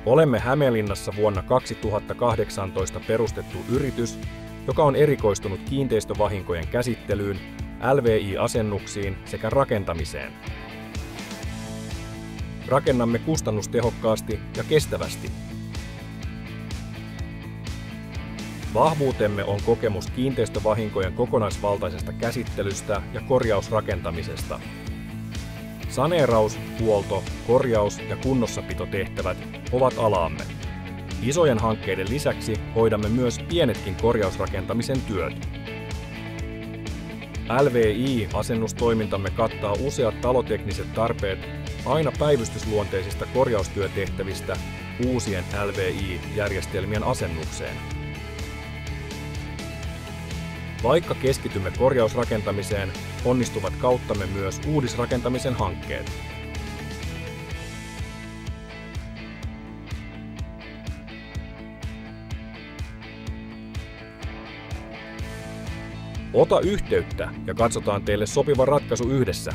Olemme Hämeenlinnassa vuonna 2018 perustettu yritys, joka on erikoistunut kiinteistövahinkojen käsittelyyn, LVI-asennuksiin sekä rakentamiseen. Rakennamme kustannustehokkaasti ja kestävästi. Vahvuutemme on kokemus kiinteistövahinkojen kokonaisvaltaisesta käsittelystä ja korjausrakentamisesta. Saneeraus, huolto, korjaus ja kunnossapitotehtävät ovat alaamme. Isojen hankkeiden lisäksi hoidamme myös pienetkin korjausrakentamisen työt. LVI-asennustoimintamme kattaa useat talotekniset tarpeet aina päivystysluonteisista korjaustyötehtävistä uusien LVI-järjestelmien asennukseen. Vaikka keskitymme korjausrakentamiseen, onnistuvat kauttamme myös uudisrakentamisen hankkeet. Ota yhteyttä ja katsotaan teille sopiva ratkaisu yhdessä.